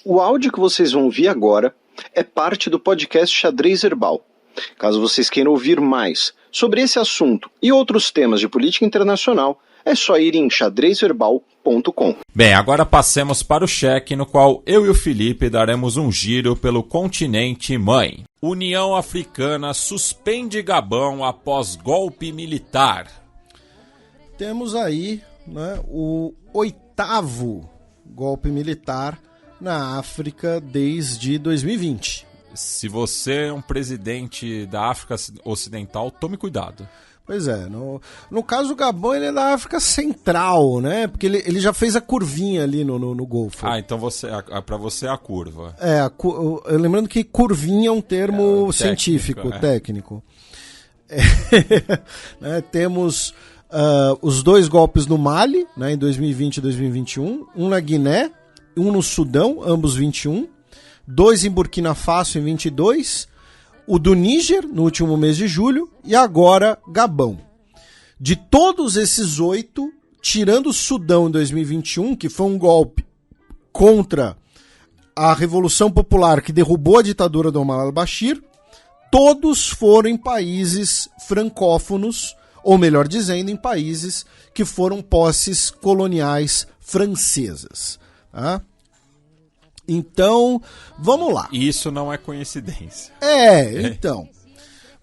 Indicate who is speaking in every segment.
Speaker 1: O áudio que vocês vão ouvir agora é parte do podcast Xadrez Herbal. Caso vocês queiram ouvir mais sobre esse assunto e outros temas de política internacional, é só ir em xadrezverbal.com.
Speaker 2: Bem, agora passemos para o cheque, no qual eu e o Felipe daremos um giro pelo continente mãe. União Africana suspende Gabão após golpe militar.
Speaker 3: Temos aí, né, o 8º golpe militar na África desde 2020.
Speaker 2: Se você é um presidente da África Ocidental, tome cuidado.
Speaker 3: Pois é, no caso o Gabão ele é da África Central, né? Porque ele já fez a curvinha ali no Golfo.
Speaker 2: Ah, então para você é a curva.
Speaker 3: Lembrando que curvinha é um termo científico, técnico. Né, temos os 2 golpes no Mali, né, em 2020 e 2021, um na Guiné, um no Sudão, ambos 21, 2 em Burkina Faso em 22, o do Níger no último mês de julho e agora Gabão. De todos esses 8, tirando o Sudão em 2021, que foi um golpe contra a Revolução Popular que derrubou a ditadura do Omar al-Bashir, todos foram em países francófonos, ou melhor dizendo, em países que foram posses coloniais francesas. Tá? Então, vamos lá.
Speaker 2: Isso não é coincidência.
Speaker 3: Então.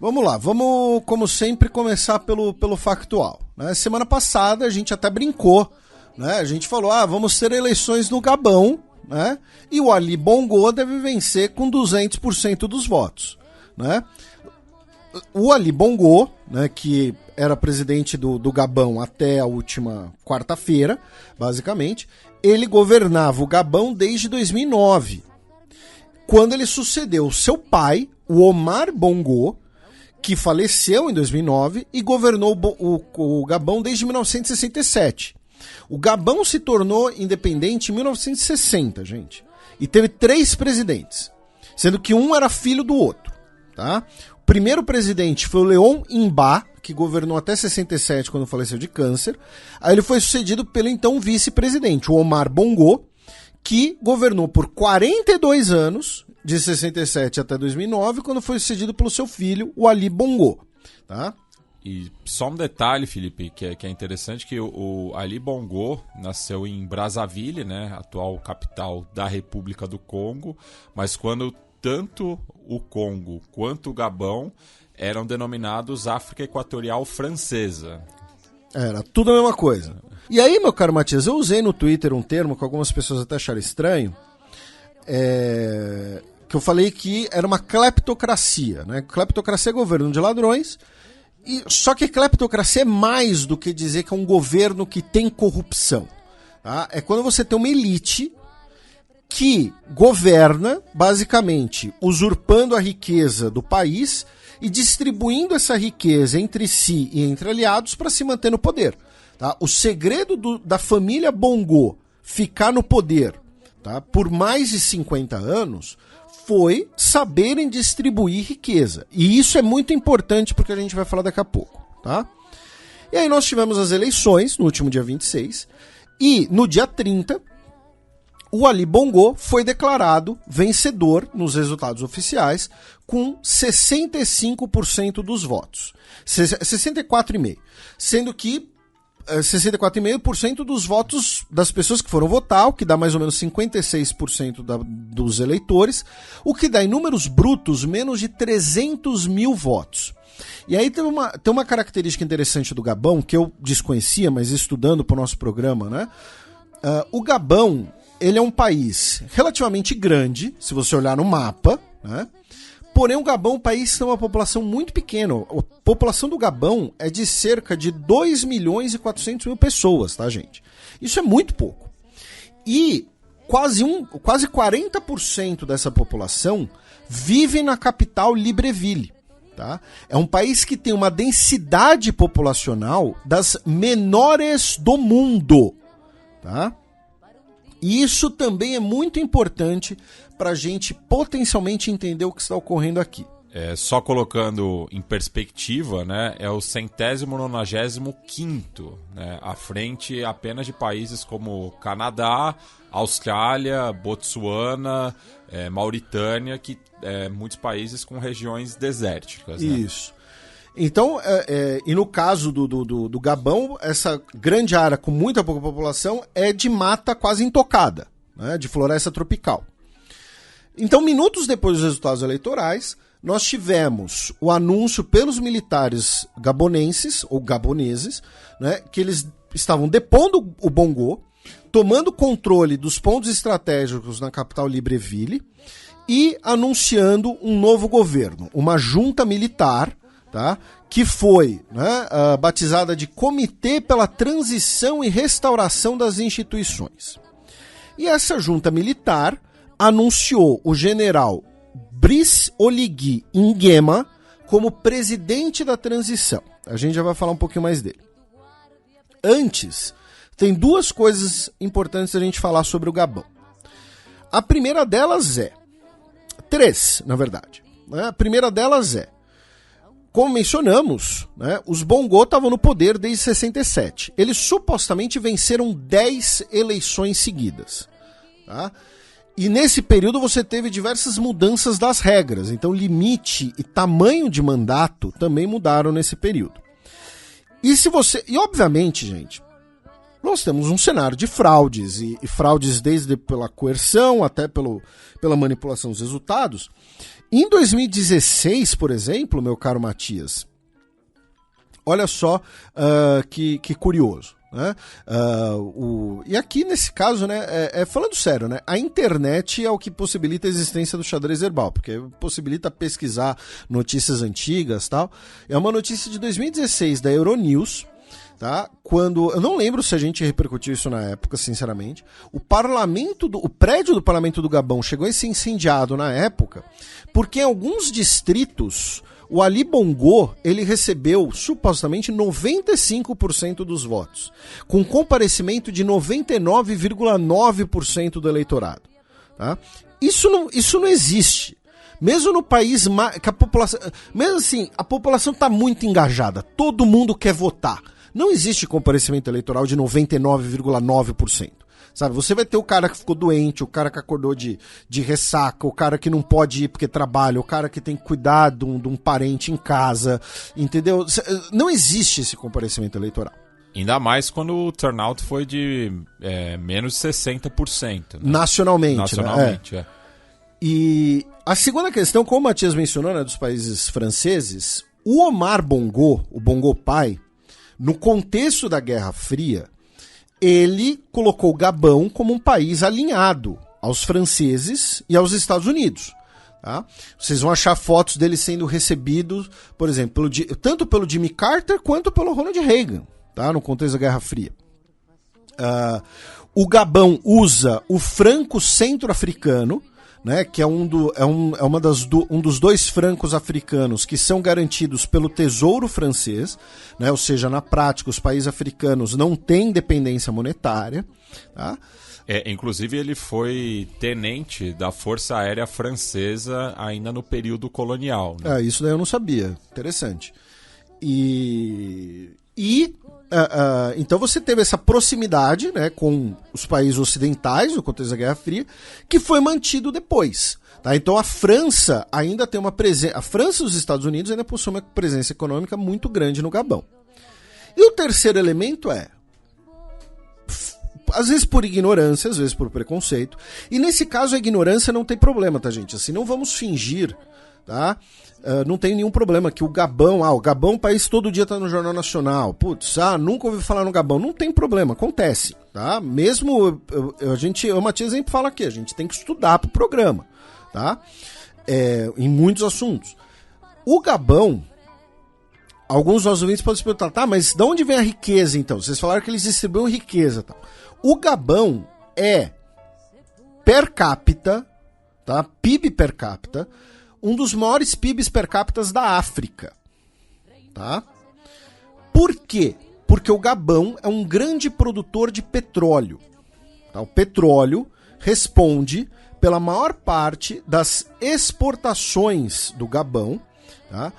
Speaker 3: Vamos lá, vamos, como sempre, começar pelo factual. Né? Semana passada a gente até brincou, né? A gente falou, vamos ter eleições no Gabão, né? E o Ali Bongo deve vencer com 200% dos votos. Né? O Ali Bongo, né, que era presidente do Gabão até a última quarta-feira, basicamente, ele governava o Gabão desde 2009, quando ele sucedeu o seu pai, o Omar Bongo, que faleceu em 2009 e governou o Gabão desde 1967. O Gabão se tornou independente em 1960, gente, e teve 3 presidentes, sendo que um era filho do outro. Tá? O primeiro presidente foi o Léon Mba, que governou até 67, quando faleceu de câncer. Aí ele foi sucedido pelo então vice-presidente, o Omar Bongo, que governou por 42 anos, de 67 até 2009, quando foi sucedido pelo seu filho, o Ali Bongo. Tá?
Speaker 2: E só um detalhe, Felipe, que é interessante, que o Ali Bongo nasceu em Brazzaville, né, atual capital da República do Congo, mas quando tanto o Congo quanto o Gabão eram denominados África Equatorial Francesa.
Speaker 3: Era tudo a mesma coisa. E aí, meu caro Matias, eu usei no Twitter um termo que algumas pessoas até acharam estranho, que eu falei que era uma cleptocracia. Né? Cleptocracia é governo de ladrões, só que cleptocracia é mais do que dizer que é um governo que tem corrupção. Tá? É quando você tem uma elite que governa, basicamente, usurpando a riqueza do país e distribuindo essa riqueza entre si e entre aliados para se manter no poder. Tá? O segredo da família Bongo ficar no poder, tá, por mais de 50 anos foi saberem distribuir riqueza. E isso é muito importante porque a gente vai falar daqui a pouco. Tá? E aí nós tivemos as eleições no último dia 26 e no dia 30 o Ali Bongo foi declarado vencedor nos resultados oficiais com 65% dos votos. 64,5%. Sendo que 64,5% dos votos das pessoas que foram votar, o que dá mais ou menos 56% dos eleitores, o que dá em números brutos menos de 300 mil votos. E aí tem uma característica interessante do Gabão, que eu desconhecia, mas estudando para o nosso programa, né? O Gabão, ele é um país relativamente grande, se você olhar no mapa, né? Porém, o Gabão é um país que tem uma população muito pequena. A população do Gabão é de cerca de 2 milhões e 400 mil pessoas, tá, gente? Isso é muito pouco. E quase 40% dessa população vive na capital Libreville. Tá? É um país que tem uma densidade populacional das menores do mundo. Tá? E isso também é muito importante para a gente potencialmente entender o que está ocorrendo aqui.
Speaker 2: Só colocando em perspectiva, né, é o 195º, né, à frente apenas de países como Canadá, Austrália, Botsuana, Mauritânia, que muitos países com regiões desérticas. Né?
Speaker 3: Isso. Então, e no caso do Gabão, essa grande área com muita pouca população é de mata quase intocada, né, de floresta tropical. Então, minutos depois dos resultados eleitorais, nós tivemos o anúncio pelos militares gabonenses, ou gaboneses, né, que eles estavam depondo o Bongo, tomando controle dos pontos estratégicos na capital Libreville e anunciando um novo governo, uma junta militar, tá, que foi, né, batizada de Comitê pela Transição e Restauração das Instituições. E essa junta militar anunciou o general Brice Oligui Nguema como presidente da transição. A gente já vai falar um pouquinho mais dele. Antes, tem duas coisas importantes a gente falar sobre o Gabão. A primeira delas três, na verdade. Né? A primeira delas como mencionamos, né, os Bongo estavam no poder desde 67. Eles supostamente venceram 10 eleições seguidas. Tá? E nesse período você teve diversas mudanças das regras. Então limite e tamanho de mandato também mudaram nesse período. E obviamente, gente, nós temos um cenário de fraudes, e fraudes desde pela coerção até pela manipulação dos resultados. Em 2016, por exemplo, meu caro Matias, olha só que curioso. Né? E aqui nesse caso, né, falando sério, né, a internet é o que possibilita a existência do xadrez herbal, porque possibilita pesquisar notícias antigas e tal. É uma notícia de 2016 da Euronews, tá? Quando, eu não lembro se a gente repercutiu isso na época, sinceramente. O prédio do Parlamento do Gabão chegou a ser incendiado na época, porque em alguns distritos o Ali Bongo, ele recebeu supostamente 95% dos votos, com comparecimento de 99,9% do eleitorado. Tá? Isso não existe. Mesmo no país que a população, mesmo assim, a população está muito engajada, todo mundo quer votar. Não existe comparecimento eleitoral de 99,9%. Sabe, você vai ter o cara que ficou doente, o cara que acordou de ressaca, o cara que não pode ir porque trabalha, o cara que tem que cuidar de um parente em casa, entendeu? Não existe esse comparecimento eleitoral.
Speaker 2: Ainda mais quando o turnout foi de menos de 60%. Né?
Speaker 3: Nacionalmente,
Speaker 2: né?
Speaker 3: E a segunda questão, como o Matias mencionou, né, dos países franceses, o Omar Bongo, o Bongo pai, no contexto da Guerra Fria, ele colocou o Gabão como um país alinhado aos franceses e aos Estados Unidos. Tá? Vocês vão achar fotos dele sendo recebidos, por exemplo, tanto pelo Jimmy Carter quanto pelo Ronald Reagan, tá? No contexto da Guerra Fria. O Gabão usa o franco centro-africano, né, que é um dos dois francos africanos que são garantidos pelo Tesouro francês, né, ou seja, na prática os países africanos não têm dependência monetária. Tá?
Speaker 2: Inclusive ele foi tenente da Força Aérea Francesa ainda no período colonial. Né?
Speaker 3: Isso daí eu não sabia, interessante. Então você teve essa proximidade, né, com os países ocidentais no contexto da Guerra Fria, que foi mantido depois. Tá? Então a França ainda tem uma presença. A França e os Estados Unidos ainda possuem uma presença econômica muito grande no Gabão. E o terceiro elemento às vezes por ignorância, às vezes por preconceito. E nesse caso a ignorância não tem problema, tá, gente? Assim, não vamos fingir, tá? Não tem nenhum problema que o Gabão, o Gabão, o país todo dia tá no Jornal Nacional. Putz, nunca ouvi falar no Gabão. Não tem problema, acontece, tá? Mesmo, o Matias sempre fala aqui, a gente tem que estudar pro programa, tá? Em muitos assuntos. O Gabão, alguns dos nossos ouvintes podem se perguntar, tá, mas de onde vem a riqueza então? Vocês falaram que eles distribuem riqueza, tá? O Gabão é, per capita, tá? PIB per capita, um dos maiores PIBs per capita da África. Tá? Por quê? Porque o Gabão é um grande produtor de petróleo. Tá? O petróleo responde pela maior parte das exportações do Gabão, tá?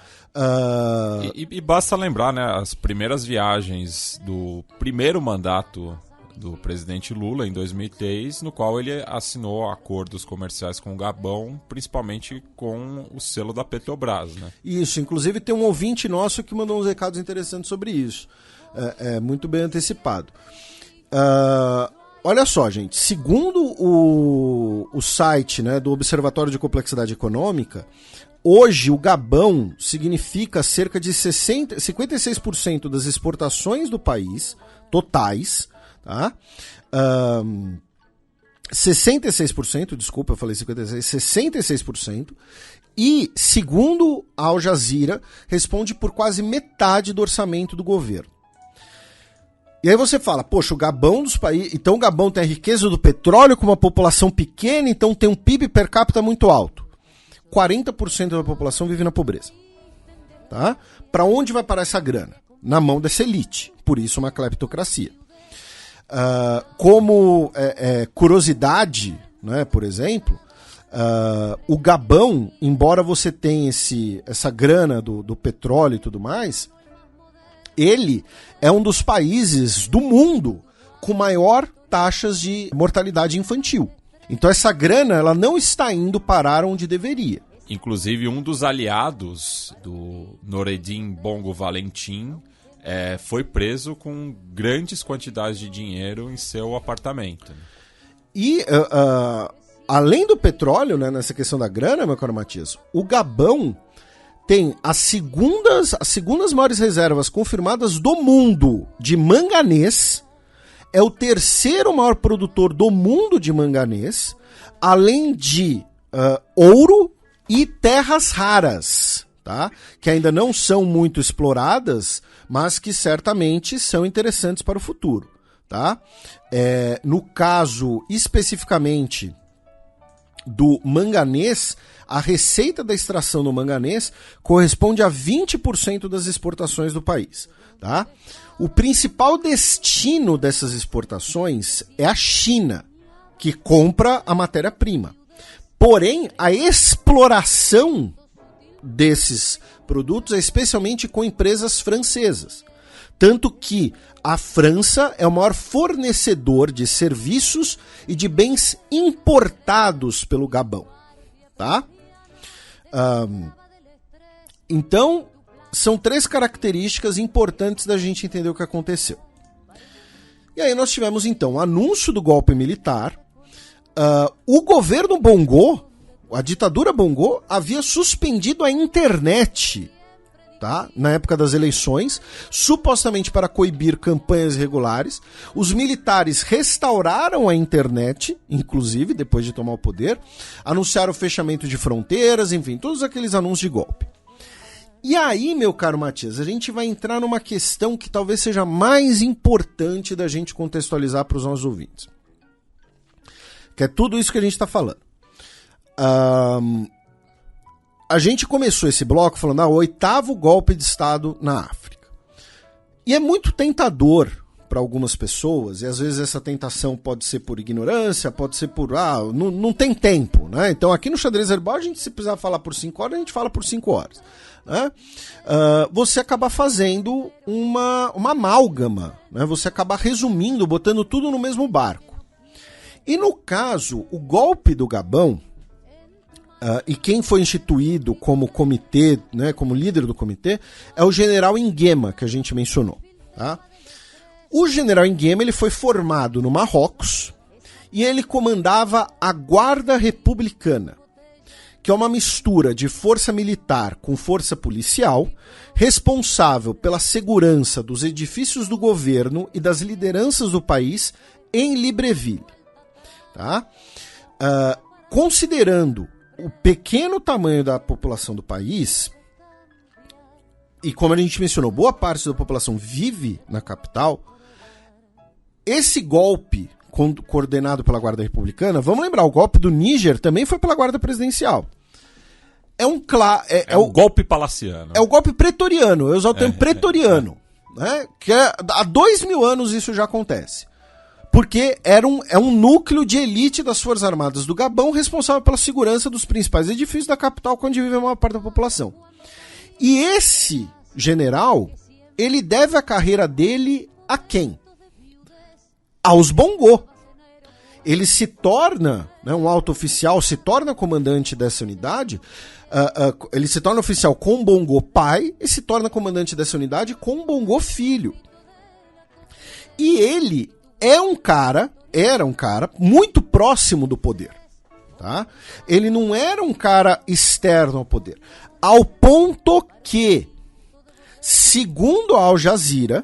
Speaker 2: E basta lembrar, né, as primeiras viagens do primeiro mandato do presidente Lula, em 2003, no qual ele assinou acordos comerciais com o Gabão, principalmente com o selo da Petrobras, né?
Speaker 3: Isso, inclusive tem um ouvinte nosso que mandou uns recados interessantes sobre isso. Muito bem antecipado. Olha só, gente, segundo o site, né, do Observatório de Complexidade Econômica, hoje o Gabão significa cerca de 56% das exportações do país, totais, tá? 66%, desculpa, eu falei 56%, 66%, e, segundo a Al Jazeera, responde por quase metade do orçamento do governo. E aí você fala, poxa, o Gabão dos países. Então o Gabão tem a riqueza do petróleo com uma população pequena, então tem um PIB per capita muito alto. 40% da população vive na pobreza. Tá? Para onde vai parar essa grana? Na mão dessa elite. Por isso uma cleptocracia. Como curiosidade, né, por exemplo, o Gabão, embora você tenha essa grana do petróleo e tudo mais, ele é um dos países do mundo com maior taxas de mortalidade infantil. Então essa grana ela não está indo parar onde deveria.
Speaker 2: Inclusive um dos aliados do Noureddin Bongo Valentim foi preso com grandes quantidades de dinheiro em seu apartamento.
Speaker 3: E além do petróleo, né, nessa questão da grana, meu caro Matias, o Gabão tem as segundas maiores reservas confirmadas do mundo de manganês, é o terceiro maior produtor do mundo de manganês, além de ouro e terras raras, tá? Que ainda não são muito exploradas, mas que certamente são interessantes para o futuro. Tá? No caso especificamente do manganês, a receita da extração do manganês corresponde a 20% das exportações do país. Tá? O principal destino dessas exportações é a China, que compra a matéria-prima. Porém, a exploração desses produtos é especialmente com empresas francesas. Tanto que a França é o maior fornecedor de serviços e de bens importados pelo Gabão. Tá? Então, são três características importantes da gente entender o que aconteceu. E aí nós tivemos, então, o anúncio do golpe militar. O governo Bongo, a ditadura Bongo, havia suspendido a internet, tá? Na época das eleições, supostamente para coibir campanhas irregulares. Os militares restauraram a internet, inclusive, depois de tomar o poder, anunciaram o fechamento de fronteiras, enfim, todos aqueles anúncios de golpe. E aí, meu caro Matias, a gente vai entrar numa questão que talvez seja mais importante da gente contextualizar para os nossos ouvintes. Que é tudo isso que a gente está falando. A gente começou esse bloco falando o 8º golpe de Estado na África. E é muito tentador para algumas pessoas, e às vezes essa tentação pode ser por ignorância, pode ser por, não tem tempo, né? Então aqui no Xadrez Herbal, a gente, se precisar falar por 5 horas, a gente fala por 5 horas. Né? Você acaba fazendo uma amálgama, né? Você acaba resumindo, botando tudo no mesmo barco. E no caso, o golpe do Gabão, e quem foi instituído como comitê, né, como líder do comitê, é o general Nguema, que a gente mencionou. Tá? O general Nguema ele foi formado no Marrocos e ele comandava a Guarda Republicana, que é uma mistura de força militar com força policial, responsável pela segurança dos edifícios do governo e das lideranças do país em Libreville. Tá? Considerando o pequeno tamanho da população do país, e como a gente mencionou, boa parte da população vive na capital, esse golpe coordenado pela Guarda Republicana, vamos lembrar, o golpe do Níger também foi pela Guarda Presidencial. É um
Speaker 2: golpe palaciano.
Speaker 3: É o golpe pretoriano, eu uso o termo pretoriano. Né? Que há 2000 anos isso já acontece. Porque é um núcleo de elite das Forças Armadas do Gabão responsável pela segurança dos principais edifícios da capital, onde vive a maior parte da população. E esse general, ele deve a carreira dele a quem? Aos Bongo. Ele se torna, né, um alto oficial, se torna comandante dessa unidade, ele se torna oficial com Bongo pai e se torna comandante dessa unidade com Bongo filho. E ele era um cara muito próximo do poder. Tá? Ele não era um cara externo ao poder. Ao ponto que, segundo a Al Jazeera,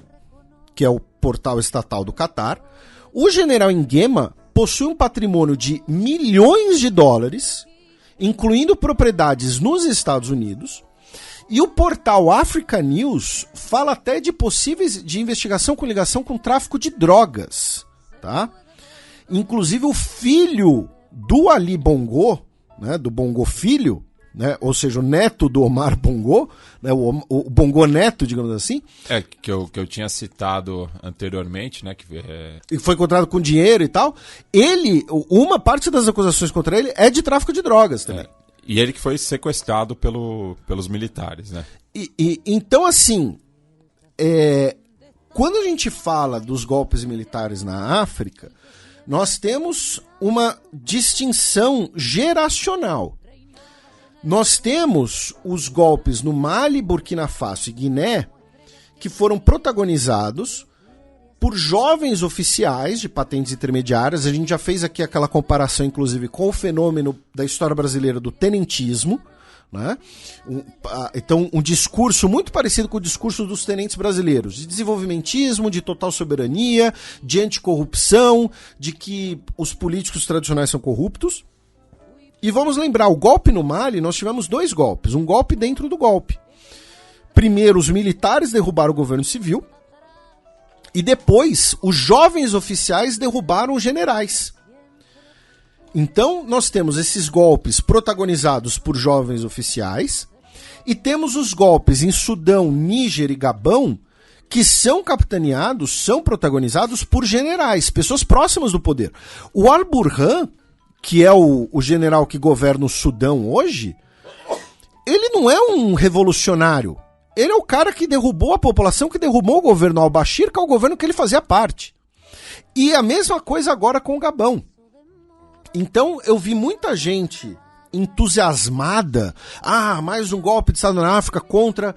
Speaker 3: que é o portal estatal do Catar, o general Nguema possui um patrimônio de milhões de dólares, incluindo propriedades nos Estados Unidos, e o portal Africa News fala até de possíveis de investigação com ligação com tráfico de drogas, tá? Inclusive o filho do Ali Bongo, né, do Bongo filho, né, ou seja, o neto do Omar Bongo, né, o Bongo neto, digamos assim.
Speaker 2: Que eu tinha citado anteriormente, né,
Speaker 3: e foi encontrado com dinheiro e tal. Uma parte das acusações contra ele é de tráfico de drogas também.
Speaker 2: E ele que foi sequestrado pelos militares, né?
Speaker 3: Então, assim, quando a gente fala dos golpes militares na África, nós temos uma distinção geracional. Nós temos os golpes no Mali, Burkina Faso e Guiné, que foram protagonizados por jovens oficiais de patentes intermediárias. A gente já fez aqui aquela comparação, inclusive, com o fenômeno da história brasileira do tenentismo, né? Então, um discurso muito parecido com o discurso dos tenentes brasileiros, de desenvolvimentismo, de total soberania, de anticorrupção, de que os políticos tradicionais são corruptos. E vamos lembrar, o golpe no Mali, nós tivemos 2 golpes, um golpe dentro do golpe. Primeiro, os militares derrubaram o governo civil, e depois, os jovens oficiais derrubaram os generais. Então, nós temos esses golpes protagonizados por jovens oficiais, e temos os golpes em Sudão, Níger e Gabão, que são capitaneados, são protagonizados por generais, pessoas próximas do poder. O Al-Burhan, que é o general que governa o Sudão hoje, ele não é um revolucionário. Ele é o cara que derrubou a população, que derrubou o governo al-Bashir, que é o governo que ele fazia parte. E a mesma coisa agora com o Gabão. Então eu vi muita gente entusiasmada. Mais um golpe de Estado na África contra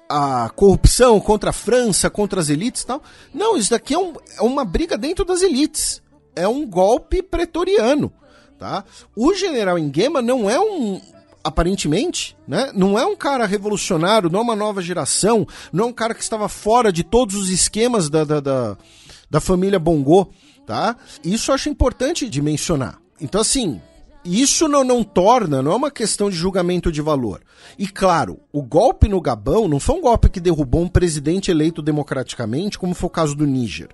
Speaker 3: a corrupção, contra a França, contra as elites e tal. Não, isso daqui é uma briga dentro das elites. É um golpe pretoriano. Tá? O general Nguema não é aparentemente, né, não é um cara revolucionário, não é uma nova geração, não é um cara que estava fora de todos os esquemas da família Bongo, tá? Isso eu acho importante de mencionar. Então, assim, isso não é uma questão de julgamento de valor. E, claro, o golpe no Gabão não foi um golpe que derrubou um presidente eleito democraticamente, como foi o caso do Níger,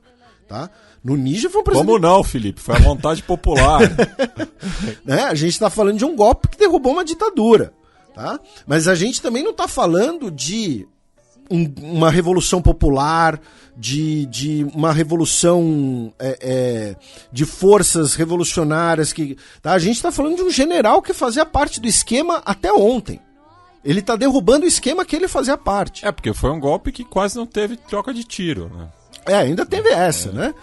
Speaker 3: tá? No Níger foi um presidente...
Speaker 2: Como não, Felipe? Foi a vontade popular.
Speaker 3: Né? A gente está falando de um golpe que derrubou uma ditadura, tá? Mas a gente também não está falando de uma revolução popular, de uma revolução de forças revolucionárias. Tá? A gente está falando de um general que fazia parte do esquema até ontem. Ele está derrubando o esquema que ele fazia parte.
Speaker 2: Porque foi um golpe que quase não teve troca de tiro, né?
Speaker 3: Ainda teve essa, né?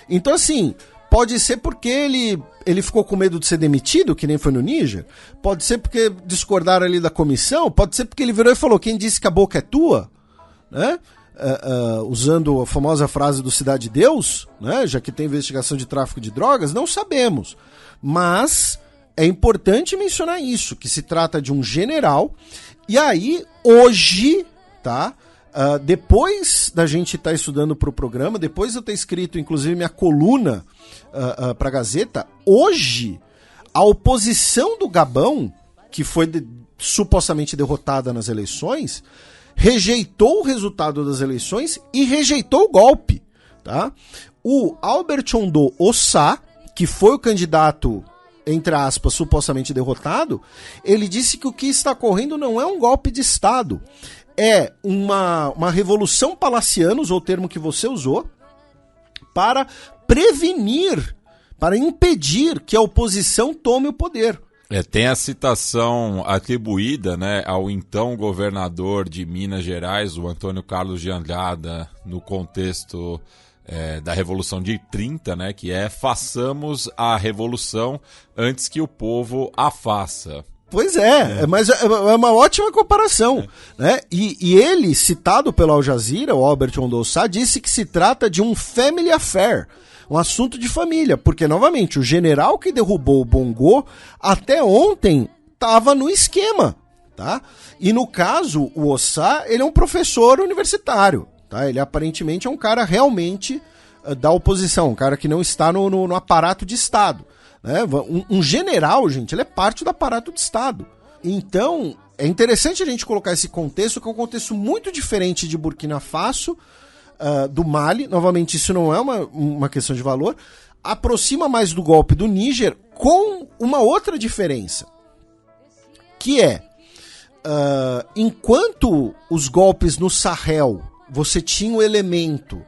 Speaker 3: Então, assim, pode ser porque ele ficou com medo de ser demitido, que nem foi no Níger. Pode ser porque discordaram ali da comissão. Pode ser porque ele virou e falou, quem disse que a boca é tua, né? Usando a famosa frase do Cidade de Deus, né? Já que tem investigação de tráfico de drogas, não sabemos. Mas é importante mencionar isso, que se trata de um general. E aí, hoje, tá? Depois da gente estar estudando para o programa, depois de eu ter escrito, inclusive, minha coluna para a Gazeta, hoje, a oposição do Gabão, que foi supostamente derrotada nas eleições, rejeitou o resultado das eleições e rejeitou o golpe. Tá? O Albert Ondo Ossá, que foi o candidato, entre aspas, supostamente derrotado, ele disse que o que está ocorrendo não é um golpe de Estado, é uma revolução palaciana, usou o termo que você usou, para prevenir, para impedir que a oposição tome o poder.
Speaker 2: Tem a citação atribuída, né, ao então governador de Minas Gerais, o Antônio Carlos de Andrada, no contexto da Revolução de 30, né, que é: façamos a revolução antes que o povo a faça.
Speaker 3: Pois mas é uma ótima comparação. Né? E ele, citado pelo Al Jazeera, o Albert Ondossá, disse que se trata de um family affair, um assunto de família, porque, novamente, o general que derrubou o Bongo até ontem estava no esquema, tá? E no caso, o Ossá, ele é um professor universitário, tá? Ele aparentemente é um cara realmente da oposição, um cara que não está no aparato de Estado, né? Um general, gente, ele é parte do aparato de Estado. Então, é interessante a gente colocar esse contexto, que é um contexto muito diferente de Burkina Faso, do Mali. Novamente, isso não é uma questão de valor, aproxima mais do golpe do Níger, com uma outra diferença, que é, enquanto os golpes no Sahel, você tinha o elemento,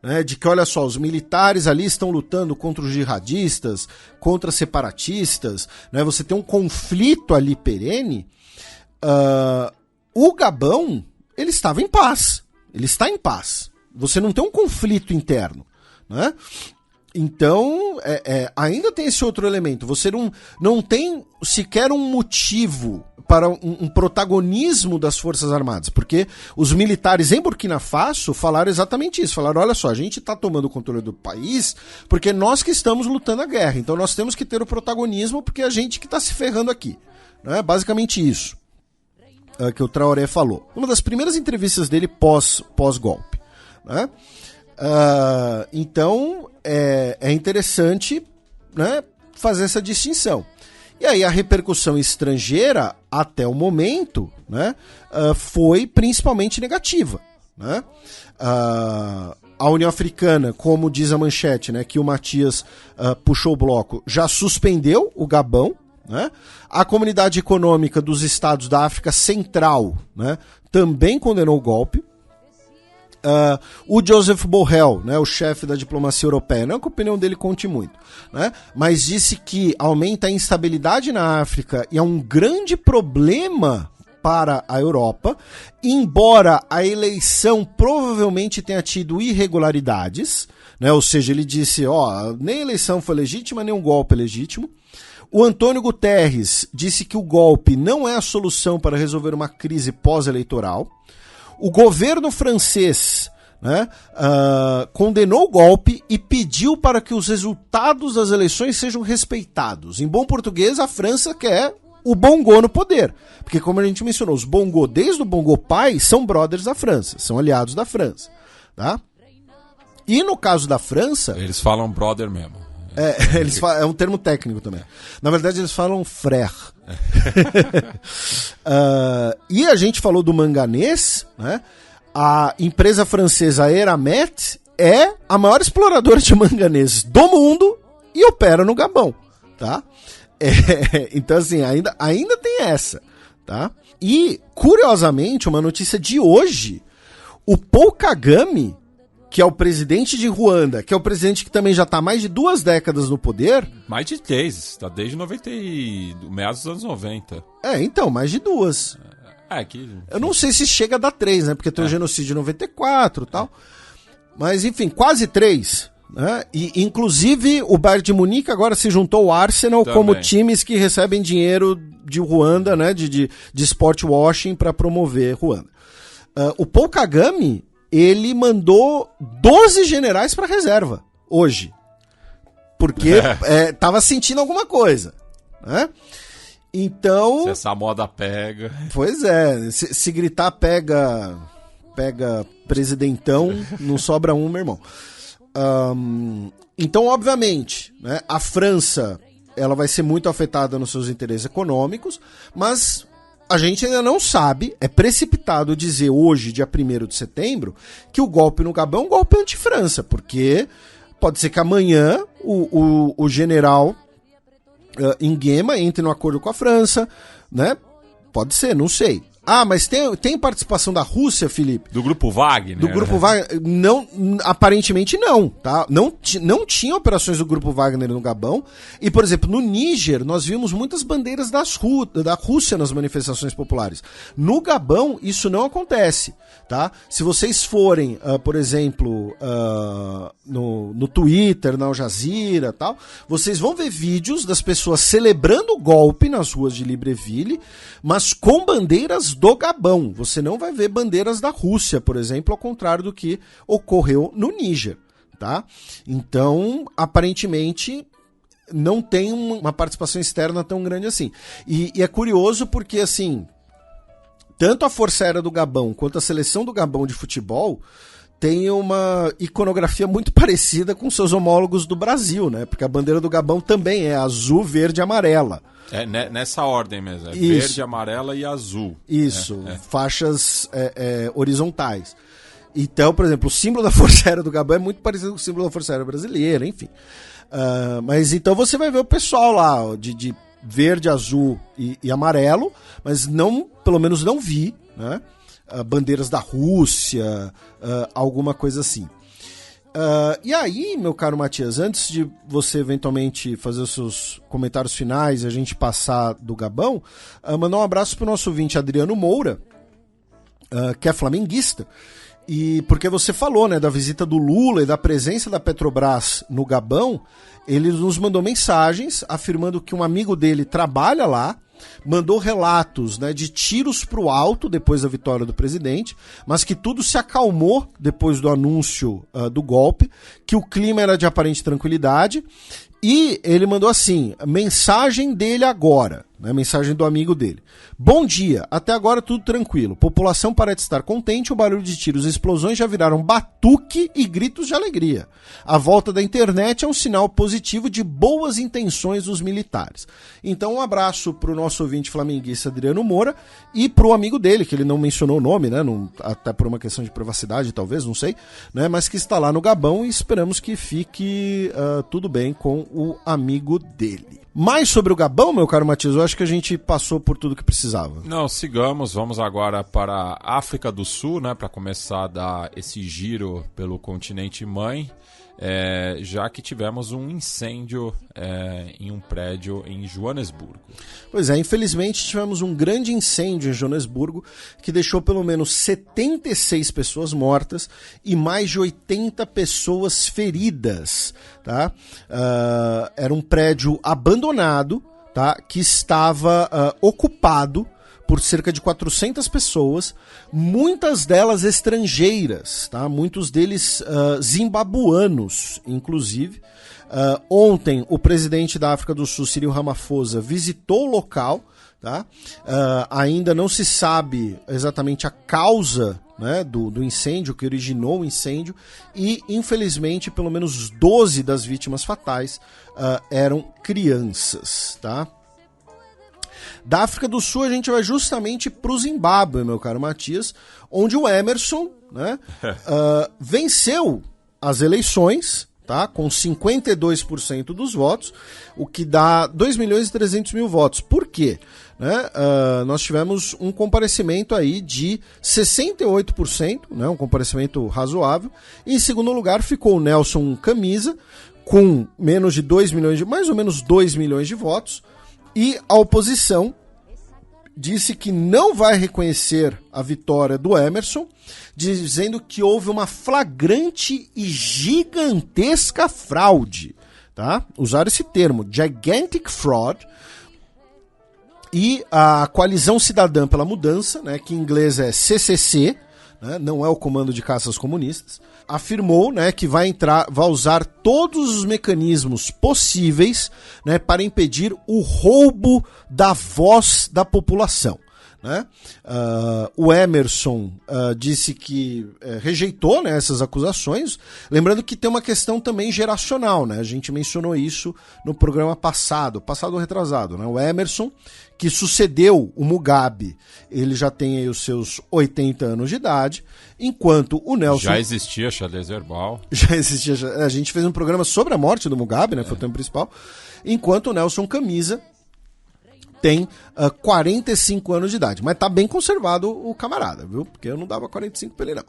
Speaker 3: né, de que, olha só, os militares ali estão lutando contra os jihadistas, contra separatistas, né, você tem um conflito ali perene, o Gabão, ele estava em paz, ele está em paz. Você não tem um conflito interno, né? Então, ainda tem esse outro elemento. Você não tem sequer um motivo para um protagonismo das Forças Armadas, porque os militares em Burkina Faso falaram exatamente isso. Falaram, olha só, a gente está tomando o controle do país porque nós que estamos lutando a guerra. Então nós temos que ter o protagonismo porque é a gente que está se ferrando aqui. Né? Basicamente isso que o Traoré falou. Uma das primeiras entrevistas dele pós-golpe. Né? Então é interessante, né, fazer essa distinção. E aí a repercussão estrangeira até o momento, né, foi principalmente negativa, né? A União Africana, como diz a manchete, né, que o Matias puxou o bloco, já suspendeu o Gabão, né? A Comunidade Econômica dos Estados da África Central, né, também condenou o golpe. O Joseph Borrell, né, o chefe da diplomacia europeia, não que a opinião dele conte muito, né, mas disse que aumenta a instabilidade na África e é um grande problema para a Europa, embora a eleição provavelmente tenha tido irregularidades, né, ou seja, ele disse, nem a eleição foi legítima, nem um golpe é legítimo. O Antônio Guterres disse que o golpe não é a solução para resolver uma crise pós-eleitoral. O governo francês, né, condenou o golpe e pediu para que os resultados das eleições sejam respeitados. Em bom português, a França quer o Bongo no poder. Porque, como a gente mencionou, os Bongo, desde o Bongo pai, são brothers da França, são aliados da França. Tá? E no caso da França...
Speaker 2: Eles falam brother mesmo.
Speaker 3: É um termo técnico também. Na verdade, eles falam frère. E a gente falou do manganês, né? A empresa francesa Eramet é a maior exploradora de manganês do mundo e opera no Gabão, tá? Então, assim, ainda tem essa, tá? E, curiosamente, uma notícia de hoje, o Paul Kagame, que é o presidente de Ruanda, que é o presidente que também já está há mais de 2 décadas no poder.
Speaker 2: Mais de 3, está desde meados dos anos 90.
Speaker 3: Então, mais de 2. Eu não sei se chega a dar 3, né? Porque tem o genocídio de 94 e tal. Mas, enfim, quase 3. Né? E, inclusive, o Bayern de Munique agora se juntou ao Arsenal também, como times que recebem dinheiro de Ruanda, né? De sport washing para promover Ruanda. O Paul Kagame, ele mandou 12 generais para reserva hoje, porque tava sentindo alguma coisa, né? Então,
Speaker 2: se essa moda pega...
Speaker 3: Pois é, se gritar pega presidentão, não sobra um, meu irmão. Então, obviamente, né, a França, ela vai ser muito afetada nos seus interesses econômicos, mas a gente ainda não sabe, é precipitado dizer hoje, dia 1º de setembro, que o golpe no Gabão é um golpe anti-França, porque pode ser que amanhã o general Nguema entre no acordo com a França, né? Pode ser, não sei. Ah, mas tem participação da Rússia, Felipe?
Speaker 2: Do Grupo Wagner?
Speaker 3: Do Grupo Wagner, não, aparentemente não, tá? Não tinha operações do Grupo Wagner no Gabão. E, por exemplo, no Níger, nós vimos muitas bandeiras da Rússia nas manifestações populares. No Gabão, isso não acontece, tá? Se vocês forem, por exemplo, no Twitter, na Al Jazeera e tal, vocês vão ver vídeos das pessoas celebrando o golpe nas ruas de Libreville, mas com bandeiras do Gabão. Você não vai ver bandeiras da Rússia, por exemplo, ao contrário do que ocorreu no Níger, tá? Então, aparentemente, não tem uma participação externa tão grande assim. E é curioso porque, assim, tanto a Força Aérea do Gabão quanto a Seleção do Gabão de futebol tem uma iconografia muito parecida com seus homólogos do Brasil, né? Porque a bandeira do Gabão também é azul, verde e amarela.
Speaker 2: É nessa ordem mesmo,
Speaker 3: Isso.
Speaker 2: Verde, amarela e azul.
Speaker 3: Isso, faixas horizontais. Então, por exemplo, o símbolo da Força Aérea do Gabão é muito parecido com o símbolo da Força Aérea Brasileira, enfim. Mas então você vai ver o pessoal lá de verde, azul e amarelo, mas não, pelo menos não vi, né? Bandeiras da Rússia, alguma coisa assim. E aí, meu caro Matias, antes de você eventualmente fazer os seus comentários finais e a gente passar do Gabão, mandar um abraço pro nosso ouvinte Adriano Moura, que é flamenguista, e porque você falou, né, da visita do Lula e da presença da Petrobras no Gabão, ele nos mandou mensagens afirmando que um amigo dele trabalha lá, mandou relatos, né, de tiros para o alto depois da vitória do presidente, mas que tudo se acalmou depois do anúncio do golpe, que o clima era de aparente tranquilidade, e ele mandou assim, mensagem dele agora, né, mensagem do amigo dele. Bom dia, até agora tudo tranquilo, população parece estar contente, o barulho de tiros e explosões já viraram batuque e gritos de alegria. A volta da internet é um sinal positivo de boas intenções dos militares. Então um abraço para o nosso ouvinte flamenguista Adriano Moura e para o amigo dele, que ele não mencionou o nome, né, até por uma questão de privacidade talvez, não sei, né, mas que está lá no Gabão e esperamos que fique tudo bem com o amigo dele. Mais sobre o Gabão, meu caro Matias, eu acho que a gente passou por tudo que precisava.
Speaker 2: Não, sigamos, vamos agora para a África do Sul, né, para começar a dar esse giro pelo continente mãe, já que tivemos um incêndio em um prédio em Joanesburgo.
Speaker 3: Pois é, infelizmente tivemos um grande incêndio em Joanesburgo que deixou pelo menos 76 pessoas mortas e mais de 80 pessoas feridas, tá? Era um prédio abandonado, tá? Que estava ocupado por cerca de 400 pessoas, muitas delas estrangeiras, tá? Muitos deles zimbabuanos, inclusive. Ontem, o presidente da África do Sul, Cyril Ramaphosa, visitou o local, tá? Ainda não se sabe exatamente a causa, né, do incêndio, que originou o incêndio, e, infelizmente, pelo menos 12 das vítimas fatais eram crianças, tá? Da África do Sul a gente vai justamente para o Zimbábue, meu caro Matias, onde o Emerson, né, venceu as eleições, tá, com 52% dos votos, o que dá 2.300.000 votos. Por quê? Né, nós tivemos um comparecimento aí de 68%, né, um comparecimento razoável. E em segundo lugar ficou o Nelson Camisa, com menos de 2 milhões, mais ou menos 2 milhões de votos. E a oposição disse que não vai reconhecer a vitória do Emerson, dizendo que houve uma flagrante e gigantesca fraude, tá? Usaram esse termo, gigantic fraud. E a Coalizão Cidadã pela Mudança, né, que em inglês é CCC, né, não é o Comando de Caças Comunistas, afirmou, né, que vai usar todos os mecanismos possíveis, né, para impedir o roubo da voz da população. Né? O Emerson disse que rejeitou, né, essas acusações, lembrando que tem uma questão também geracional, né? A gente mencionou isso no programa passado retrasado, né? O Emerson, que sucedeu o Mugabe, ele já tem aí os seus 80 anos de idade, enquanto o Nelson...
Speaker 2: Já existia xadrez verbal.
Speaker 3: Já existia, a gente fez um programa sobre a morte do Mugabe, né? Foi o tema principal, enquanto o Nelson Camisa tem 45 anos de idade. Mas tá bem conservado o camarada, viu? Porque eu não dava 45 pra ele,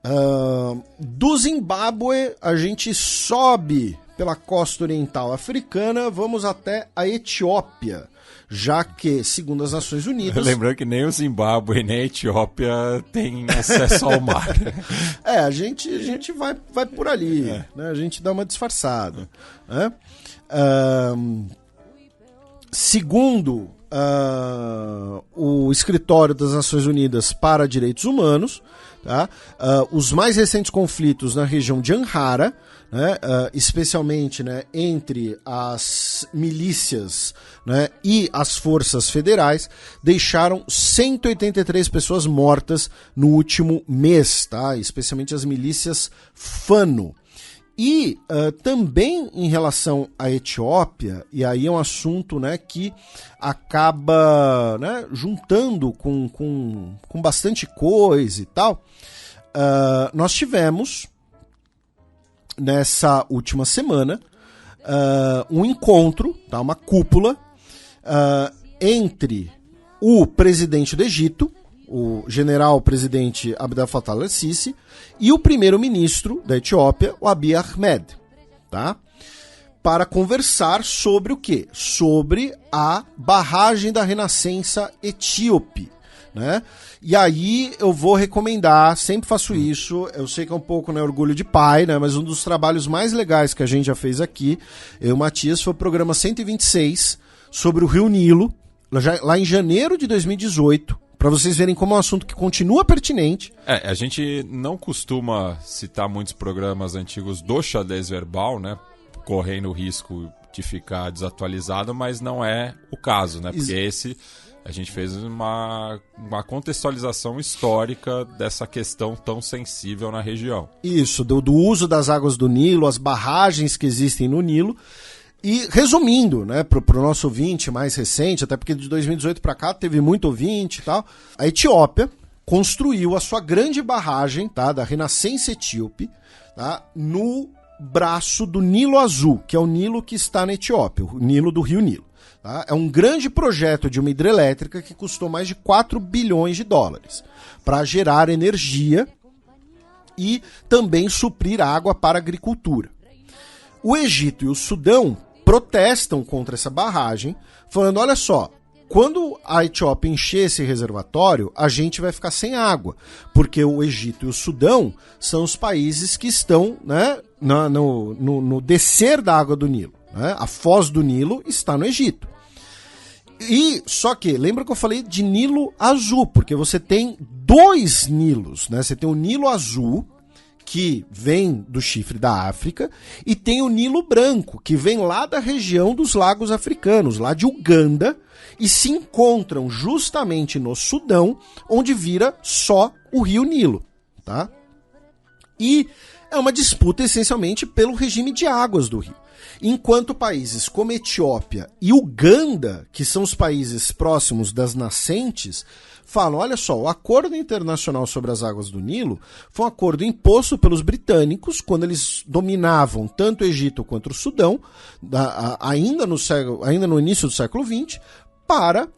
Speaker 3: não. Do Zimbábue, a gente sobe pela costa oriental africana, vamos até a Etiópia, já que, segundo as Nações Unidas...
Speaker 2: Lembrando que nem o Zimbábue nem a Etiópia tem acesso ao mar.
Speaker 3: A gente vai por ali, né? A gente dá uma disfarçada. Né? Segundo o Escritório das Nações Unidas para Direitos Humanos, tá? Os mais recentes conflitos na região de Amhara, né, especialmente, né, entre as milícias, né, e as forças federais, deixaram 183 pessoas mortas no último mês, tá? Especialmente as milícias Fano. E também em relação à Etiópia, e aí é um assunto, né, que acaba, né, juntando com bastante coisa e tal, nós tivemos nessa última semana um encontro, tá, uma cúpula entre o presidente do Egito, o general-presidente Abdel Fattah al-Sisi, e o primeiro-ministro da Etiópia, o Abiy Ahmed, tá? Para conversar sobre o quê? Sobre a barragem da Renascença Etíope, né? E aí eu vou recomendar, sempre faço isso, eu sei que é um pouco, né, orgulho de pai, né, mas um dos trabalhos mais legais que a gente já fez aqui, eu e o Matias, foi o programa 126 sobre o Rio Nilo, lá em janeiro de 2018, para vocês verem como é um assunto que continua pertinente.
Speaker 2: A gente não costuma citar muitos programas antigos do Xadrez Verbal, né, correndo o risco de ficar desatualizado, mas não é o caso, né, porque esse... A gente fez uma contextualização histórica dessa questão tão sensível na região.
Speaker 3: Isso, do uso das águas do Nilo, as barragens que existem no Nilo. E resumindo, né, pro nosso ouvinte mais recente, até porque de 2018 para cá teve muito ouvinte e tal, a Etiópia construiu a sua grande barragem, tá, da Renascença Etíope, tá, no braço do Nilo Azul, que é o Nilo que está na Etiópia, o Nilo do Rio Nilo. Tá? É um grande projeto de uma hidrelétrica que custou mais de 4 bilhões de dólares para gerar energia e também suprir água para a agricultura. O Egito e o Sudão protestam contra essa barragem, falando, olha só, quando a Etiópia encher esse reservatório, a gente vai ficar sem água, porque o Egito e o Sudão são os países que estão, né, no descer da água do Nilo. Né? A foz do Nilo está no Egito. E só que, lembra que eu falei de Nilo Azul, porque você tem 2 Nilos, né? Você tem o Nilo Azul, que vem do chifre da África, e tem o Nilo Branco, que vem lá da região dos lagos africanos, lá de Uganda, e se encontram justamente no Sudão, onde vira só o Rio Nilo, tá? E é uma disputa essencialmente pelo regime de águas do rio. Enquanto países como Etiópia e Uganda, que são os países próximos das nascentes, falam, olha só, o Acordo Internacional sobre as Águas do Nilo foi um acordo imposto pelos britânicos quando eles dominavam tanto o Egito quanto o Sudão, ainda no início do século XX, para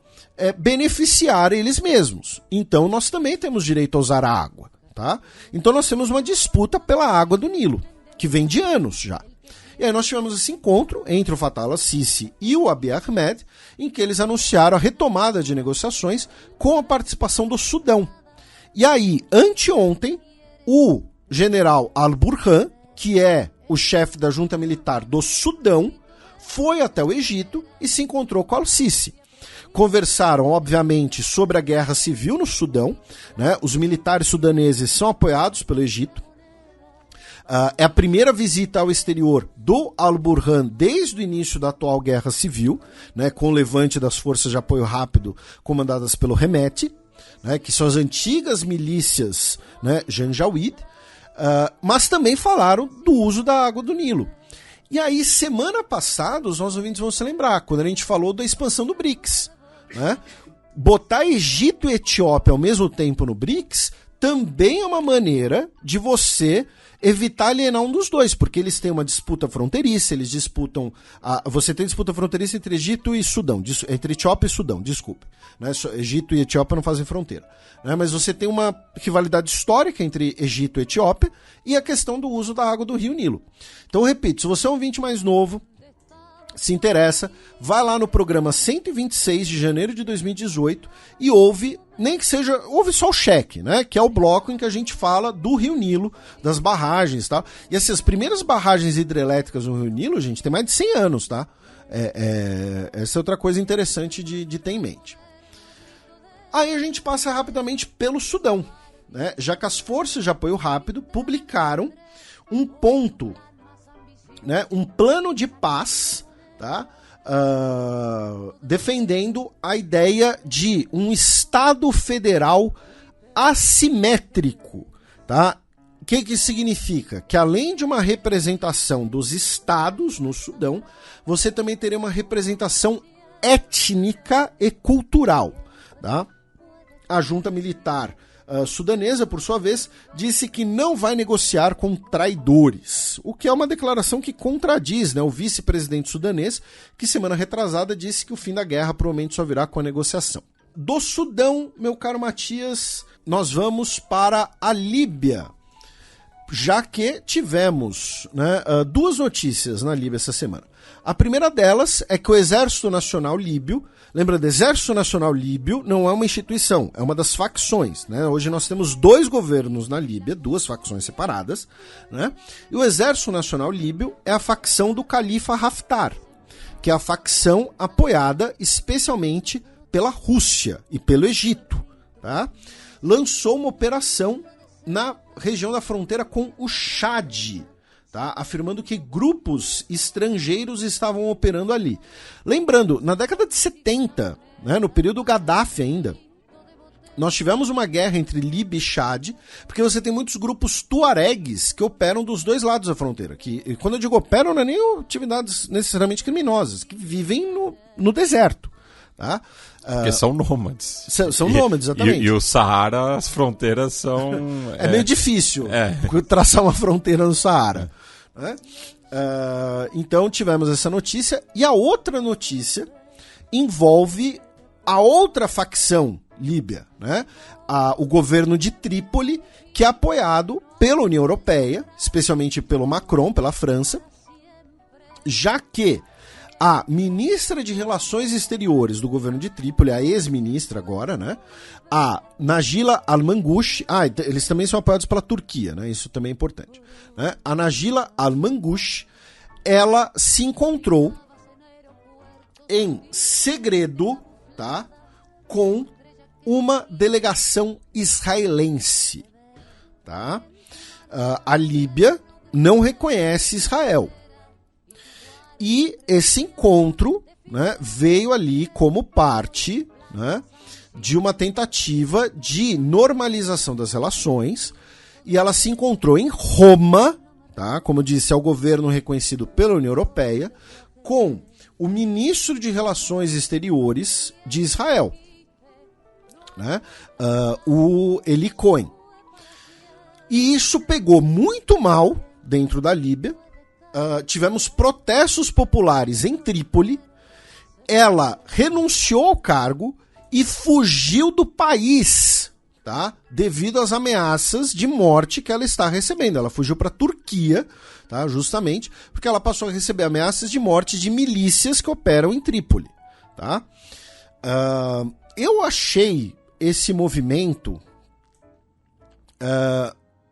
Speaker 3: beneficiar eles mesmos. Então nós também temos direito a usar a água. Tá? Então nós temos uma disputa pela água do Nilo, que vem de anos já. E aí nós tivemos esse encontro entre o Fattah al-Sisi e o Abiy Ahmed, em que eles anunciaram a retomada de negociações com a participação do Sudão. E aí, anteontem, o general Al-Burhan, que é o chefe da junta militar do Sudão, foi até o Egito e se encontrou com Al-Sisi. Conversaram, obviamente, sobre a guerra civil no Sudão, né? Os militares sudaneses são apoiados pelo Egito. É a primeira visita ao exterior do Al-Burhan desde o início da atual guerra civil, né? Com o levante das forças de apoio rápido comandadas pelo Hemeti, né? Que são as antigas milícias, né? Janjaweed, mas também falaram do uso da água do Nilo. E aí, semana passada, os nossos ouvintes vão se lembrar, quando a gente falou da expansão do BRICS. Né? Botar Egito e Etiópia ao mesmo tempo no BRICS também é uma maneira de você evitar alienar um dos dois, porque eles têm uma disputa fronteiriça, eles disputam... você tem disputa fronteiriça entre Egito e Sudão, entre Etiópia e Sudão, desculpe. Né? Egito e Etiópia não fazem fronteira. Né? Mas você tem uma rivalidade histórica entre Egito e Etiópia e a questão do uso da água do Rio Nilo. Então, eu repito, se você é um ouvinte mais novo, se interessa, vai lá no programa 126 de janeiro de 2018 e ouve, nem que seja, ouve só o cheque, né? Que é o bloco em que a gente fala do Rio Nilo, das barragens e tal. E assim, as primeiras barragens hidrelétricas no Rio Nilo, gente, tem mais de 100 anos, tá? Essa é outra coisa interessante de ter em mente. Aí a gente passa rapidamente pelo Sudão, né? Já que as forças de apoio rápido publicaram um ponto, né? Um plano de paz, tá? Defendendo a ideia de um Estado federal assimétrico, tá? O que significa? Que além de uma representação dos estados no Sudão, você também teria uma representação étnica e cultural, tá? A junta militar sudanesa, por sua vez, disse que não vai negociar com traidores, o que é uma declaração que contradiz, né, o vice-presidente sudanês, que semana retrasada disse que o fim da guerra provavelmente só virá com a negociação. Do Sudão, meu caro Matias, nós vamos para a Líbia, já que tivemos, né, duas notícias na Líbia essa semana. A primeira delas é que o Exército Nacional Líbio, lembrando, o Exército Nacional Líbio não é uma instituição, é uma das facções, né? Hoje nós temos dois governos na Líbia, duas facções separadas, né? E o Exército Nacional Líbio é a facção do Califa Haftar, que é a facção apoiada especialmente pela Rússia e pelo Egito, tá? Lançou uma operação na região da fronteira com o Chad, tá? Afirmando que grupos estrangeiros estavam operando ali. Lembrando, na década de 70, né, no período Gaddafi ainda, nós tivemos uma guerra entre Líbia e Chad, porque você tem muitos grupos tuaregues que operam dos dois lados da fronteira. Que, quando eu digo operam, não é nem atividades necessariamente criminosas, que vivem no deserto. Tá?
Speaker 2: Porque são nômades.
Speaker 3: São nômades, exatamente.
Speaker 2: E o Saara, as fronteiras são...
Speaker 3: É meio difícil traçar uma fronteira no Saara. Né? Então tivemos essa notícia. E a outra notícia envolve a outra facção líbia, né? O governo de Trípoli, que é apoiado pela União Europeia, especialmente pelo Macron, pela França, já que a ministra de Relações Exteriores do governo de Trípoli, a ex-ministra agora, né? A Najila Al-Mangush, eles também são apoiados pela Turquia, né? Isso também é importante. Né? A Najila Al-Mangush, ela se encontrou em segredo, tá? Com uma delegação israelense, tá? A Líbia não reconhece Israel. E esse encontro, né, veio ali como parte, né, de uma tentativa de normalização das relações, e ela se encontrou em Roma, tá, como eu disse, é o governo reconhecido pela União Europeia, com o ministro de Relações Exteriores de Israel, né, o Eli Cohen. E isso pegou muito mal dentro da Líbia. Tivemos protestos populares em Trípoli, ela renunciou ao cargo e fugiu do país, tá? Devido às ameaças de morte que ela está recebendo. Ela fugiu para a Turquia, tá? Justamente porque ela passou a receber ameaças de morte de milícias que operam em Trípoli, tá? Eu achei esse movimento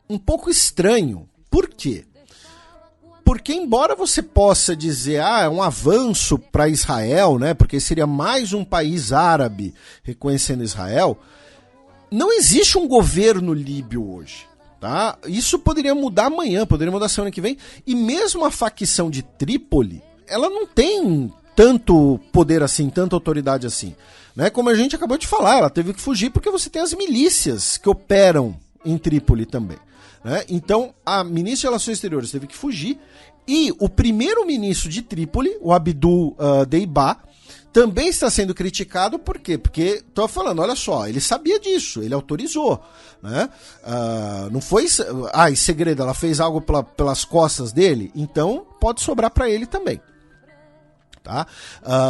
Speaker 3: um pouco estranho. Por quê? Porque embora você possa dizer, é um avanço para Israel, né? Porque seria mais um país árabe reconhecendo Israel, não existe um governo líbio hoje, tá? Isso poderia mudar amanhã, poderia mudar semana que vem, e mesmo a facção de Trípoli, ela não tem tanto poder assim, tanta autoridade assim, né? Como a gente acabou de falar, ela teve que fugir porque você tem as milícias que operam em Trípoli também. Né? Então, a ministra de Relações Exteriores teve que fugir e o primeiro-ministro de Trípoli, o Abdul Deiba, também está sendo criticado, por quê? Porque, estou falando, olha só, ele sabia disso, ele autorizou, né? Não foi, em segredo, ela fez algo pelas costas dele, então pode sobrar para ele também. Tá?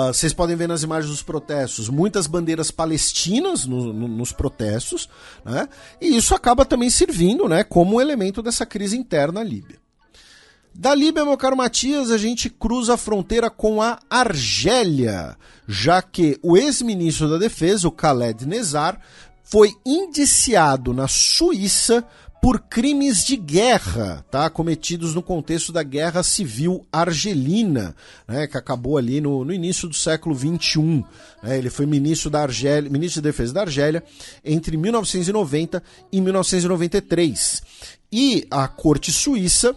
Speaker 3: Vocês podem ver nas imagens dos protestos muitas bandeiras palestinas nos protestos, né? E isso acaba também servindo, né, como um elemento dessa crise interna à Líbia. Da Líbia, meu caro Matias, a gente cruza a fronteira com a Argélia, já que o ex-ministro da Defesa, o Khaled Nezzar, foi indiciado na Suíça por crimes de guerra, tá? Cometidos no contexto da Guerra Civil Argelina, né? Que acabou ali no início do século XXI. Né? Ele foi ministro de Defesa da Argélia entre 1990 e 1993. E a Corte Suíça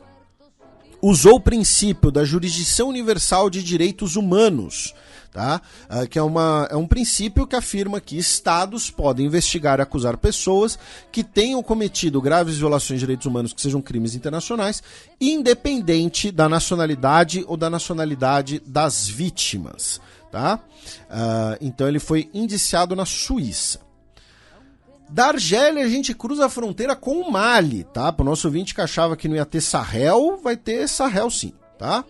Speaker 3: usou o princípio da jurisdição universal de direitos humanos, tá? Que é um princípio que afirma que estados podem investigar e acusar pessoas que tenham cometido graves violações de direitos humanos que sejam crimes internacionais, independente da nacionalidade ou da nacionalidade das vítimas. Tá? Então ele foi indiciado na Suíça. Da Argélia a gente cruza a fronteira com o Mali, tá? Para o nosso ouvinte que achava que não ia ter Sahel, vai ter Sahel sim, tá?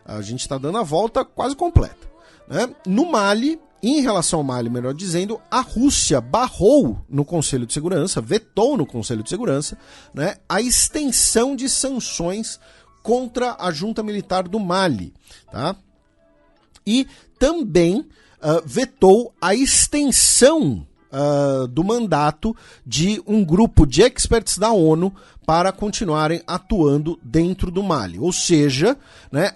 Speaker 3: A gente está dando a volta quase completa, né? No Mali, em relação ao Mali, melhor dizendo, a Rússia barrou no Conselho de Segurança, vetou no Conselho de Segurança, né, a extensão de sanções contra a junta militar do Mali, tá? E também vetou a extensão do mandato de um grupo de experts da ONU para continuarem atuando dentro do Mali. Ou seja, né,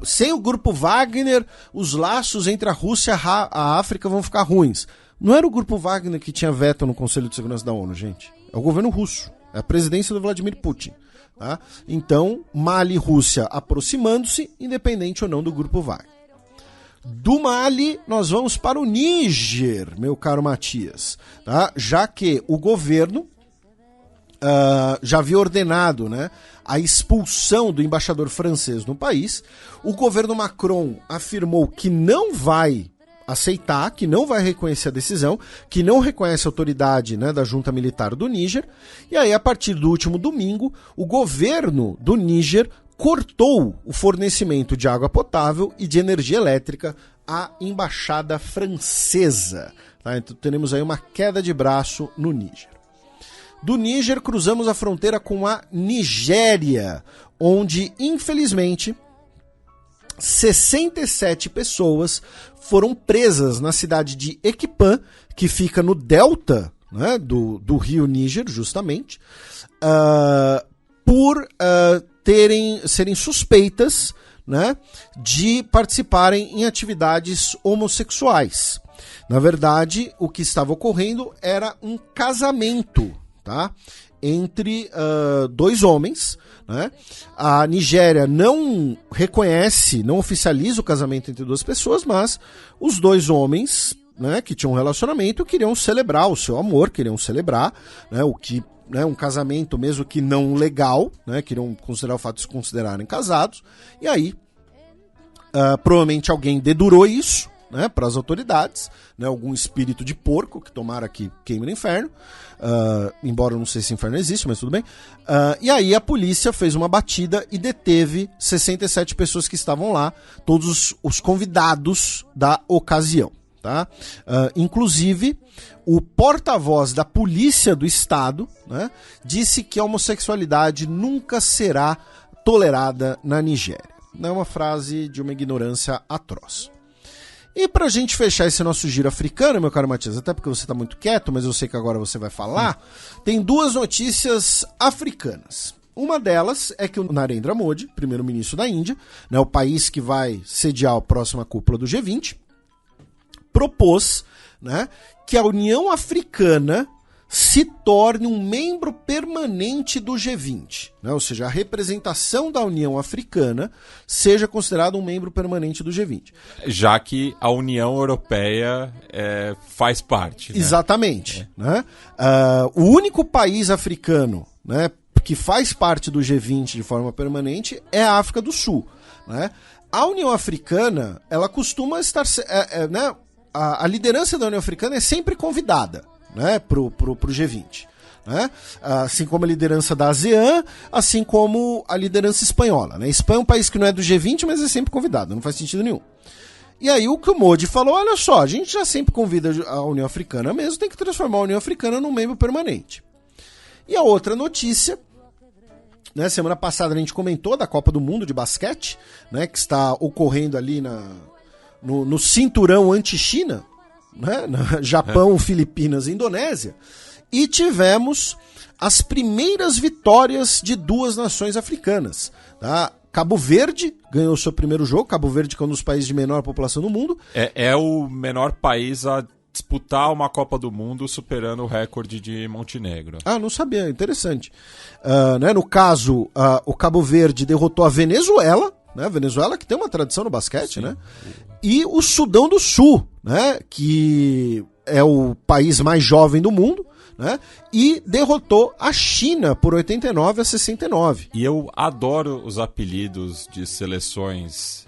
Speaker 3: sem o grupo Wagner, os laços entre a Rússia e a África vão ficar ruins. Não era o grupo Wagner que tinha veto no Conselho de Segurança da ONU, gente. É o governo russo. É a presidência do Vladimir Putin. Tá? Então, Mali e Rússia aproximando-se, independente ou não do grupo Wagner. Do Mali, nós vamos para o Níger, meu caro Matias, tá? Já que o governo já havia ordenado, né, a expulsão do embaixador francês no país. O governo Macron afirmou que não vai aceitar, que não vai reconhecer a decisão, que não reconhece a autoridade, né, da junta militar do Níger. E aí, a partir do último domingo, o governo do Níger cortou o fornecimento de água potável e de energia elétrica à embaixada francesa. Tá? Então teremos aí uma queda de braço no Níger. Do Níger cruzamos a fronteira com a Nigéria, onde, infelizmente, 67 pessoas foram presas na cidade de Equipan, que fica no delta, né, do rio Níger, justamente, por serem suspeitas, né, de participarem em atividades homossexuais. Na verdade, o que estava ocorrendo era um casamento, tá, entre dois homens, né? A Nigéria não reconhece, não oficializa o casamento entre duas pessoas, mas os dois homens, né, que tinham um relacionamento queriam celebrar o seu amor, queriam celebrar, né, o que, né, um casamento mesmo que não legal, né, queriam considerar o fato de se considerarem casados, e aí provavelmente alguém dedurou isso, né, para as autoridades, né, algum espírito de porco que tomara que queime no inferno, embora eu não sei se inferno existe, mas tudo bem. E aí a polícia fez uma batida e deteve 67 pessoas que estavam lá, todos os convidados da ocasião. Tá? Inclusive, o porta-voz da polícia do estado, né, disse que a homossexualidade nunca será tolerada na Nigéria. É uma frase de uma ignorância atroz. E pra gente fechar esse nosso giro africano, meu caro Matias, até porque você tá muito quieto, mas eu sei que agora você vai falar, tem duas notícias africanas. Uma delas é que o Narendra Modi, primeiro-ministro da Índia, né, o país que vai sediar a próxima cúpula do G20, propôs, né, que a União Africana se torne um membro permanente do G20, né? Ou seja, a representação da União Africana seja considerada um membro permanente do G20.
Speaker 2: Já que a União Europeia faz parte. Né?
Speaker 3: Exatamente. Né? O único país africano, né, que faz parte do G20 de forma permanente é a África do Sul. Né? a União Africana, ela costuma estar... né, a liderança da União Africana é sempre convidada, né, pro G20. Né? Assim como a liderança da ASEAN, assim como a liderança espanhola. Né? A Espanha é um país que não é do G20, mas é sempre convidado, não faz sentido nenhum. E aí o que o Modi falou, olha só, a gente já sempre convida a União Africana mesmo, tem que transformar a União Africana num membro permanente. E a outra notícia, né, semana passada a gente comentou da Copa do Mundo de basquete, né, que está ocorrendo ali no cinturão anti-China, né, Japão, Filipinas e Indonésia, e tivemos as primeiras vitórias de duas nações africanas. Tá? Cabo Verde ganhou seu primeiro jogo, Cabo Verde que é um dos países de menor população do mundo.
Speaker 2: É o menor país a disputar uma Copa do Mundo, superando o recorde de Montenegro.
Speaker 3: Ah, não sabia, interessante. Né, no caso, o Cabo Verde derrotou a Venezuela, né, Venezuela que tem uma tradição no basquete, né, e o Sudão do Sul, né, que é o país mais jovem do mundo, né, e derrotou a China por 89-69.
Speaker 2: E eu adoro os apelidos de seleções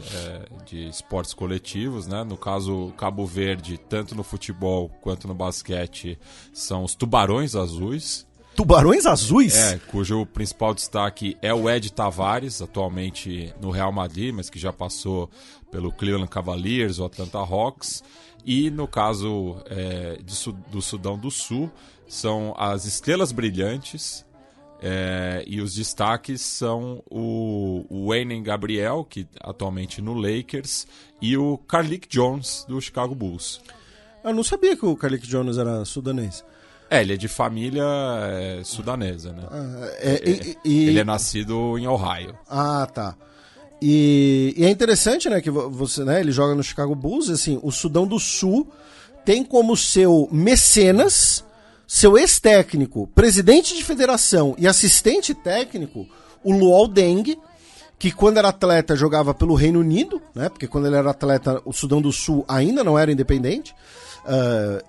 Speaker 2: de esportes coletivos, né? No caso, Cabo Verde, tanto no futebol quanto no basquete, são os Tubarões Azuis.
Speaker 3: Tubarões Azuis?
Speaker 2: Cujo principal destaque é o Ed Tavares, atualmente no Real Madrid, mas que já passou pelo Cleveland Cavaliers, o Atlanta Hawks. E no caso do Sudão do Sul, são as Estrelas Brilhantes, e os destaques são o Wayne Gabriel, que atualmente no Lakers, e o Carlik Jones, do Chicago Bulls.
Speaker 3: Eu não sabia que o Carlik Jones era sudanês.
Speaker 2: Ele é de família sudanesa, né? Ele é nascido em Ohio.
Speaker 3: Ah, tá. E é interessante, né, que você, né, ele joga no Chicago Bulls, assim, o Sudão do Sul tem como seu mecenas, seu ex-técnico, presidente de federação e assistente técnico, o Luol Deng, que quando era atleta jogava pelo Reino Unido, né, porque quando ele era atleta o Sudão do Sul ainda não era independente.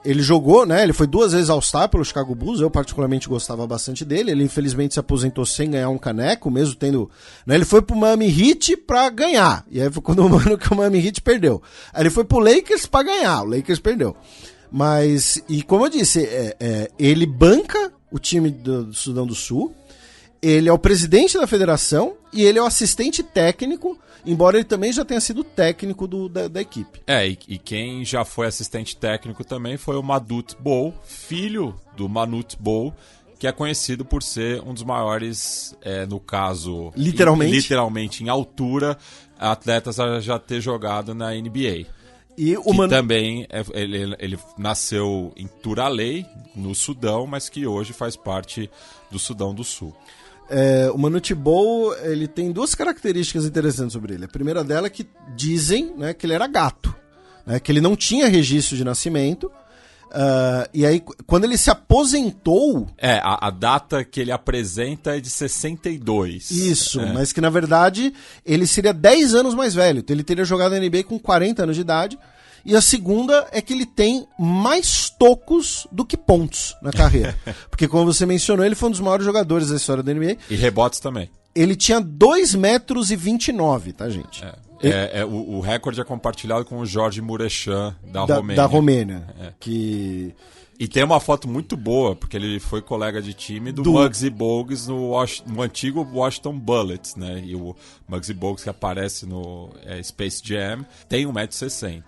Speaker 3: Ele jogou, né? Ele foi 2 vezes All-Star pelo Chicago Bulls. Eu particularmente gostava bastante dele. Ele infelizmente se aposentou sem ganhar um caneco, mesmo tendo, né? Ele foi pro Miami Heat pra ganhar. E aí foi quando o Miami Heat perdeu. Aí ele foi pro Lakers pra ganhar. O Lakers perdeu. Mas, e como eu disse, ele banca o time do Sudão do Sul. Ele é o presidente da federação e ele é o assistente técnico, embora ele também já tenha sido técnico da equipe.
Speaker 2: E quem já foi assistente técnico também foi o Manute Bol, filho do Manute Bol, que é conhecido por ser um dos maiores, no caso, literalmente em altura, atletas a já ter jogado na NBA.
Speaker 3: E
Speaker 2: também ele nasceu em Turalei, no Sudão, mas que hoje faz parte do Sudão do Sul.
Speaker 3: O Manute Bol, ele tem 2 características interessantes sobre ele. A primeira dela é que dizem, né, que ele era gato, né, que ele não tinha registro de nascimento. E aí, quando ele se aposentou...
Speaker 2: A data que ele apresenta é de 62.
Speaker 3: Isso, mas que na verdade ele seria 10 anos mais velho. Então ele teria jogado na NBA com 40 anos de idade. E a segunda é que ele tem mais tocos do que pontos na carreira. Porque como você mencionou, ele foi um dos maiores jogadores da história da NBA.
Speaker 2: E rebotes também.
Speaker 3: Ele tinha 2,29 m, tá, gente?
Speaker 2: O recorde é compartilhado com o Jorge Mureșan, da Romênia.
Speaker 3: Da Romênia.
Speaker 2: E tem uma foto muito boa, porque ele foi colega de time do Muggsy Bogues no antigo Washington Bullets, né? E o Muggsy Bogues, que aparece no Space Jam, tem 1,60 m.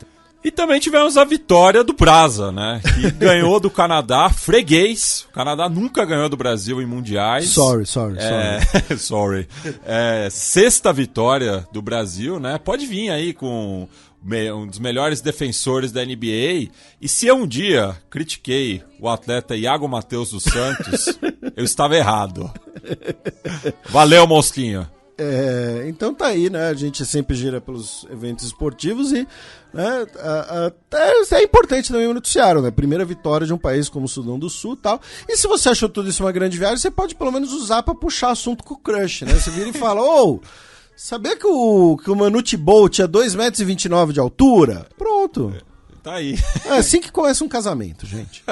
Speaker 2: E também tivemos a vitória do Brasa, né? Que ganhou do Canadá, freguês. O Canadá nunca ganhou do Brasil em mundiais.
Speaker 3: Sorry.
Speaker 2: Sorry. 6ª vitória do Brasil, né? Pode vir aí com um dos melhores defensores da NBA. E se eu um dia critiquei o atleta Iago Matheus dos Santos, eu estava errado. Valeu, monstrinho.
Speaker 3: Então tá aí, né? A gente sempre gira pelos eventos esportivos e, né, é importante também o noticiário, né? Primeira vitória de um país como o Sudão do Sul e tal. E se você achou tudo isso uma grande viagem, você pode pelo menos usar pra puxar assunto com o crush, né? Você vira e fala, sabia que o Manute Bol tinha 2,29 m de altura? Pronto.
Speaker 2: Tá aí.
Speaker 3: É assim que começa um casamento, gente.